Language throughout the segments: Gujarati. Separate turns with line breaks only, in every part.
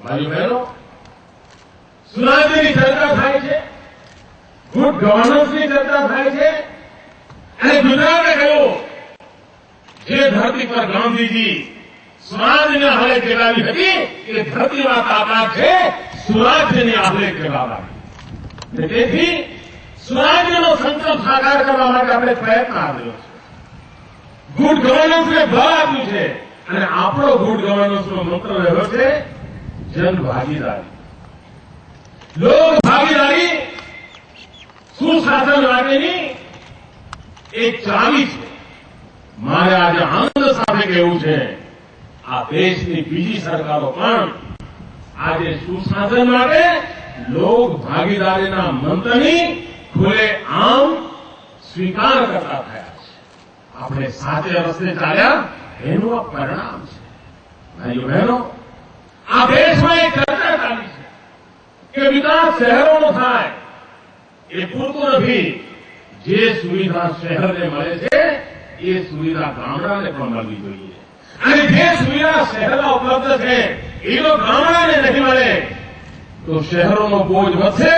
ભાઈઓ બહેનો, સુરાજની ચર્ચા થાય છે, ગુડ ગવર્નન્સની ચર્ચા થાય છે, અને ગુજરાતે કહ્યું જે ધરતી પર ગાંધીજી સ્વરાજને હાલે ચલાવી હતી એ ધરતીમાં તાકાત છે સુરાજ્યની આહલે ચલાવવાની. તેથી સ્વરાજ્યનો સંકલ્પ સાકાર કરવા માટે આપણે પ્રયત્ન આપ્યો છે. ગુડ ગવર્નન્સને બળ આપ્યું છે અને આપણો ગુડ ગવર્નન્સનો મંત્ર રહ્યો છે જન ભાગીદારી. લોક ભાગીદારી સુશાસન માટેની એક ચાવી છે. મારે આજે આનંદ સાથે કહેવું છે, આ દેશની બીજી સરકારો પણ આજે સુશાસન માટે લોક ભાગીદારીના મંત્રની ખુલ્લે આમ સ્વીકાર કરતા થયા છે. આપણે સાચે રસ્તે ચાલ્યા એનું આ પરિણામ છે. ભાઈઓ બહેનો, આ દેશમાં એક ચર્ચા ચાલી છે કે વિકાસ શહેરોનો થાય એ પૂરતું નથી. જે સુવિધા શહેરને મળે છે એ સુવિધા ગામડાને પણ મળવી જોઈએ, અને જે સુવિધા શહેરમાં ઉપલબ્ધ છે એ જો ગામડાને નહીં મળે તો શહેરોનો બોજ વધશે,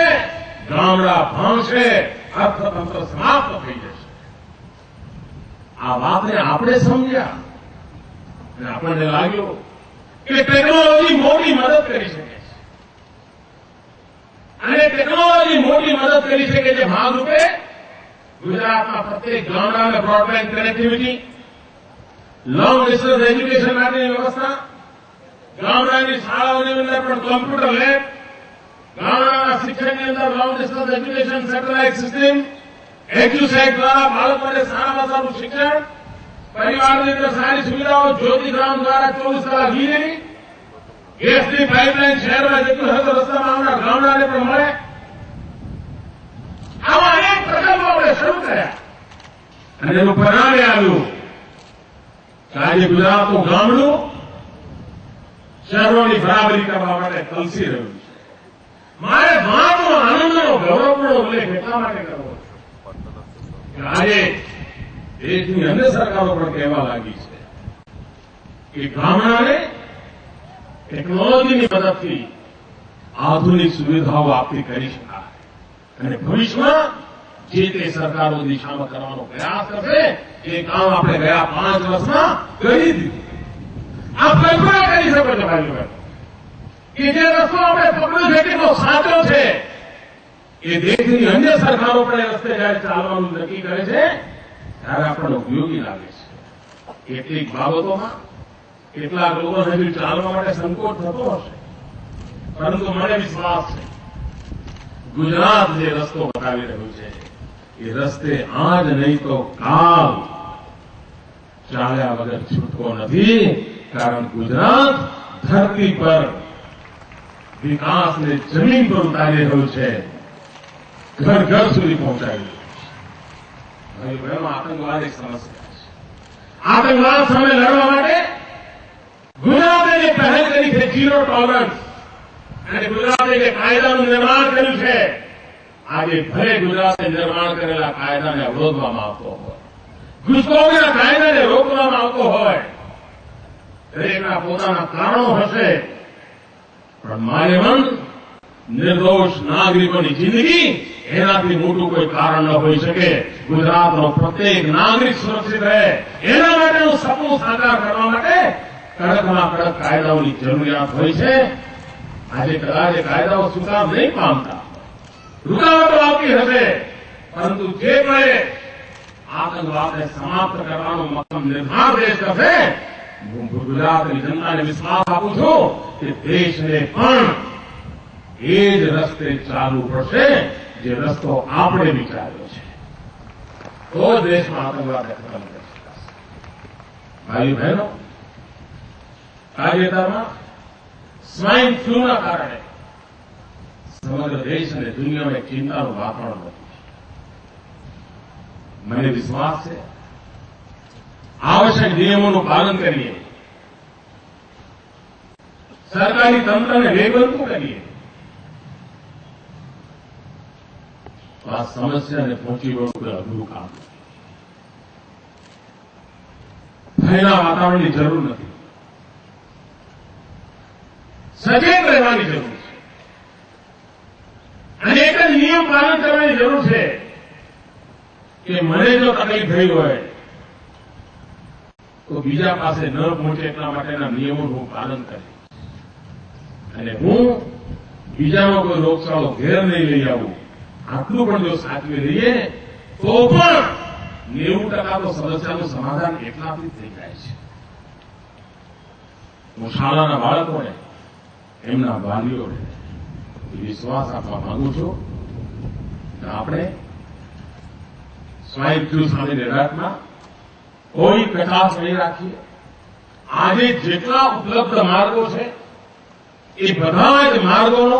ગામડા ભાંગશે, અર્થતંત્ર સમાપ્ત થઈ જશે. આ વાતને આપણે સમજ્યા અને આપણને લાગ્યું કે ટેકનોલોજી મોટી મદદ કરી શકે છે, અને ટેકનોલોજી મોટી મદદ કરી શકે છે. ભાગરૂપે ગુજરાતના પ્રત્યેક ગામડાને broadband connectivity, long distance education માટેની વ્યવસ્થા, ગામડાની શાળાઓની અંદર પણ કોમ્પ્યુટર લેબ, ગામડાના શિક્ષણની અંદર long distance education satellite system, EDUSAT દ્વારા બાળકોને સારામાં સારું શિક્ષણ, પરિવારની અંદર સારી સુવિધાઓ, જ્યોતિગ્રામ દ્વારા 24 કલાક વીજળી, ગેસની પાઇપલાઇન શહેરમાં જેટલું હશે રસ્તામાં આવનાર ગામડાને પણ મળે. આવા અનેક પ્રકલ્પો આપણે શરૂ કર્યા અને એનું પરિણામ આવ્યું કે આજે ગુજરાતનું ગામડું શહેરોની બરાબરી કરવા માટે કલસી રહ્યું છે. મારે વાતનો આનંદનો ગૌરવપૂર્ણ ઉલ્લેખ એટલા માટે કરવો કે આજે દેશની અન્ય સરકારો પણ કહેવા લાગી છે કે ગામડાને ટેકનોલોજીની મદદથી આધુનિક સુવિધાઓ આપતી કરી શકાય, અને ભવિષ્યમાં જે તે સરકારો દિશામાં કરવાનો પ્રયાસ કરશે એ કામ આપણે ગયા 5 વર્ષમાં કરી દીધું. આપ કલ્પના કરી શકો છો ભાઈઓ બહેનો કે જે રસ્તો આપણે પકડ્યો છે કેટલો સાચો છે. એ દેશની અન્ય સરકારો પણ એ રસ્તે જયારે ચાલવાનું નક્કી કરે છે ત્યારે આપણને ઉપયોગી લાગે છે. કેટલીક બાબતોમાં કેટલાક લોકોને હજુ ચાલવા માટે સંકોચ થતો હશે, પરંતુ મને વિશ્વાસ છે ગુજરાત જે રસ્તો બતાવી રહ્યું છે એ રસ્તે આજ નહીં તો કાલ ચાલ્યા વગર છૂટકો નથી. કારણ ગુજરાત ધરતી પર વિકાસને જમીન પર ઉતારી રહ્યું છે, ઘર ઘર સુધી પહોંચાડી રહ્યું છે. ભાઈ બહેનો, આતંકવાદ એક સમસ્યા છે. આતંકવાદ સામે લડવા માટે ગુજરાતે જે પહેલ કરી છે ઝીરો ટોલરન્સ, અને ગુજરાતે જે કાયદાનું નિર્માણ કર્યું છે, આજે ભલે ગુજરાતે નિર્માણ કરેલા કાયદાને અવરોધવામાં આવતો હોય, ઘૂસખોરીના કાયદાને રોકવામાં આવતો હોય, દરેકના પોતાના કારણો હશે, પણ માન્યવંત નિર્દોષ નાગરિકોની જિંદગી એનાથી મોટું કોઈ કારણ ન હોઈ શકે. ગુજરાતનો પ્રત્યેક નાગરિક સુરક્ષિત રહે એના માટેનું સપનું સાકાર કરવા માટે કડકમાં કડક કાયદાઓની જરૂરિયાત હોય છે. આજે કદાચ એ કાયદાઓ સ્વીકાર નહીં પામતા, રૂકાવટો આવતી હશે, પરંતુ જે કોઈ આતંકવાદને સમાપ્ત કરવાનો મક્કમ નિર્ધાર દેશ કરશે, હું ગુજરાતની જનતાને વિશ્વાસ આપું છું કે દેશને પણ એ જ રસ્તે ચાલવું પડશે જે રસ્તો આપણે વિચાર્યો છે, તો દેશમાં આતંકવાદને ખતમ કરી શકાશે. ભાઈઓ બહેનો, તાજેતરમાં સ્વાઇન ફ્લૂના કારણે સમગ્ર દેશ અને દુનિયામાં એક ચિંતાનું વાતાવરણ હતું. મને વિશ્વાસ છે આવશ્યક નિયમોનું પાલન કરીએ, સરકારી તંત્રને વેગવંતું કરીએ તો આ સમસ્યાને પહોંચી વળવું કોઈ અઘરું કામ નથી. ભયના વાતાવરણની જરૂર નથી. સચેત રહેવાની જરૂર છે અને એક જ નિયમ પાલન કરવાની જરૂર છે કે મને જો તકલીફ થઈ હોય તો બીજા પાસે ન પહોંચે એટલા માટેના નિયમોનું હું પાલન કરીશ અને હું બીજાનો કોઈ રોગચાળો ઘેર નહીં લઈ આવું. આટલું પણ જો સાચવી લઈએ તો પણ 90% તો સમસ્યાનું સમાધાન એટલાથી થઈ જાય છે. હું શાળાના બાળકોને એમના વાલીઓને વિશ્વાસ આપવા માંગુ છું કે આપણે સ્વાઇન ફ્લૂ સામેની લડાઈમાં કોઈ કચાશ નહીં રાખીએ. આજે જેટલા ઉપલબ્ધ માર્ગો છે એ બધા જ માર્ગોનો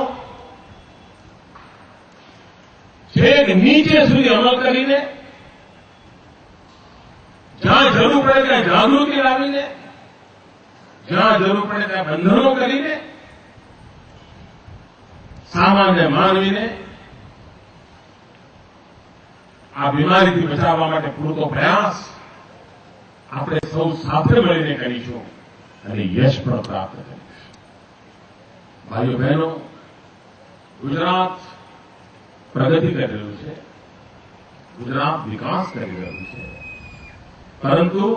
છેક નીચે સુધી અમલ કરીને જ્યાં જરૂર પડે ત્યાં જાગૃતિ લાવીને જ્યાં જરૂર પડે ત્યાં બંધનો કરીને સામાન્ય માનવીને આ બીમારીથી બચાવવા માટે પૂરતો પ્રયાસ આપણે સૌ સાથે મળીને કરીશું અને યશ પણ પ્રાપ્ત કરીશું. ભાઈઓ બહેનો, ગુજરાત પ્રગતિ કરી રહ્યું છે, ગુજરાત વિકાસ કરી રહ્યું છે, પરંતુ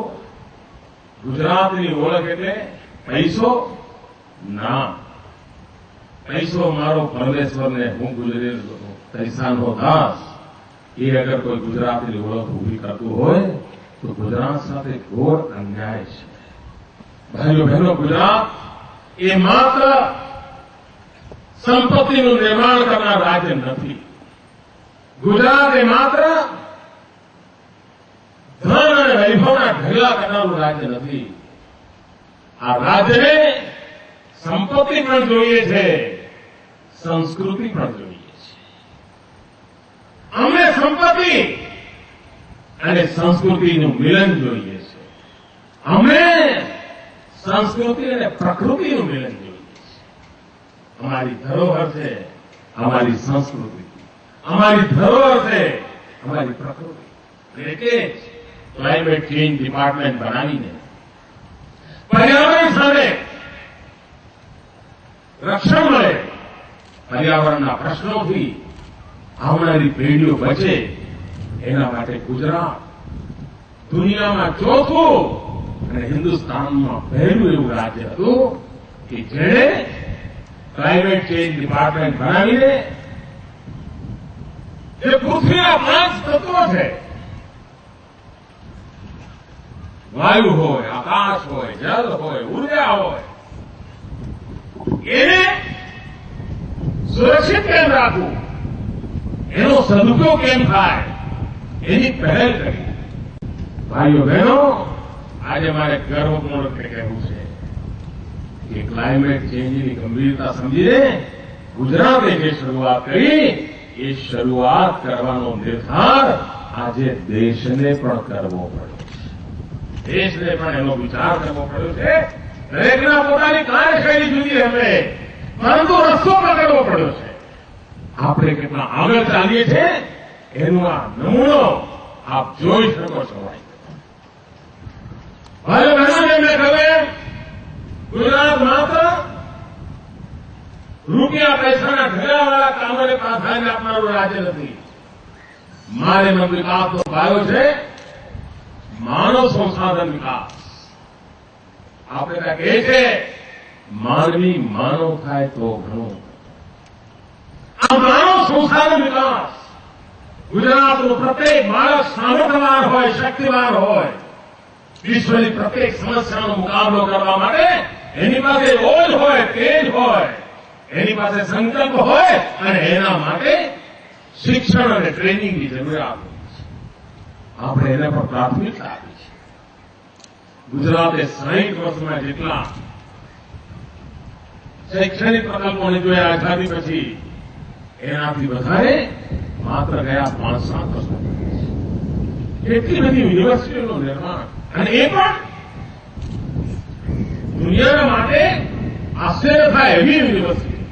ગુજરાતની ઓળખ એટલે પૈસો ના. પૈસો મારો પરમેશ્વરને હું ગુજરેલો પૈસાનો દાસ એ અગર કોઈ ગુજરાતની ઓળખ ઉભી કરતું હોય તો ગુજરાત સાથે ઘોર અન્યાય છે. ભાઈઓ બહેનો, ગુજરાત એ માત્ર સંપત્તિનું નિર્માણ કરનાર રાજ્ય નથી. ગુજરાત એ માત્ર ધન અને વૈભવના ઢગલા કરનારું રાજ્ય નથી. આ રાજ્યને સંપત્તિ પણ જોઈએ છે, સંસ્કૃતિ પણ જોઈએ છે. અમને સંપત્તિ અને સંસ્કૃતિનું મિલન જોઈએ છે. અમને સંસ્કૃતિ અને પ્રકૃતિનું મિલન જોઈએ છે. અમારી ધરોહર છે અમારી સંસ્કૃતિ, અમારી ધરોહર છે અમારી પ્રકૃતિ. એટલે ક્લાઇમેટ ચેન્જ ડિપાર્ટમેન્ટ બનાવીને પર્યાવરણ સામે રક્ષણ મળે, પર્યાવરણના પ્રશ્નોથી આવનારી પેઢીઓ બચે, એના માટે ગુજરાત દુનિયામાં ચોથું અને હિન્દુસ્તાનમાં પહેલું એવું રાજ્ય હતું કે જેણે ક્લાઇમેટ ચેન્જ ડિપાર્ટમેન્ટ બનાવીને જે પૃથ્વીના 5 તત્વો છે, વાયુ હોય, આકાશ હોય, જલ હોય, ઉર્જા હોય, એને સુરક્ષિત કેમ રાખવું, એનો સદુપયોગ કેમ થાય, એની પહેલ કરી. ભાઈઓ બહેનો, આજે મારે ગર્વપૂર્ણ કહેવું છે કે ક્લાઇમેટ ચેન્જની ગંભીરતા સમજીને ગુજરાતે જે શરૂઆત કરી એ શરૂઆત કરવાનો નિર્ધાર આજે દેશને પણ કરવો પડ્યો છે. દેશને પણ એનો વિચાર કરવો પડ્યો છે. દરેકના પોતાની કાર્યશૈલી જુદી હશે, પરંતુ રસ્તો પકડવો પડ્યો છે. આપણે કેટલા આગળ ચાલીએ છીએ એનું આ નમૂનો આપ જોઈ શકો છો. ભાઈઓ બહેનો, મેં કહ્યું ગુજરાત માત્ર રૂપિયા પૈસાના ઢગલાવાળા કામોને પ્રાધાન્ય આપનારું રાજ્ય નથી. મારે મન વિકાસનો પાયો છે માનવ સંસાધન વિકાસ. આપણે ત્યાં કહે છે માનવી માનવ થાય તો ઘણું. આ માનવ સંસાધન વિકાસ ગુજરાતનું પ્રત્યેક બાળક સામર્થ્યવાન હોય, શક્તિવાન હોય, વિશ્વની પ્રત્યેક સમસ્યાનો મુકાબલો કરવા માટે એની પાસે ઓજ હોય, તેજ હોય, એની પાસે સંકલ્પ હોય અને એના માટે શિક્ષણ અને ટ્રેનિંગની જરૂરિયાત હોય છે. આપણે એને પર પ્રાથમિકતા આપી છે. ગુજરાતે 60 વર્ષમાં જેટલા શૈક્ષણિક પ્રકલ્પોને જોયા આઝાદી પછી, એનાથી વધારે માત્ર ગયા 5-7 વર્ષમાં એટલી બધી યુનિવર્સિટીઓનું નિર્માણ, અને એ પણ દુનિયાના માટે આશ્ચર્ય થાય એવી યુનિવર્સિટી,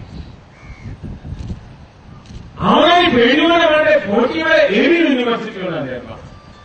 આવનારી પેઢીઓને માટે પહોંચી વળે એવી યુનિવર્સિટીઓના નિર્માણ.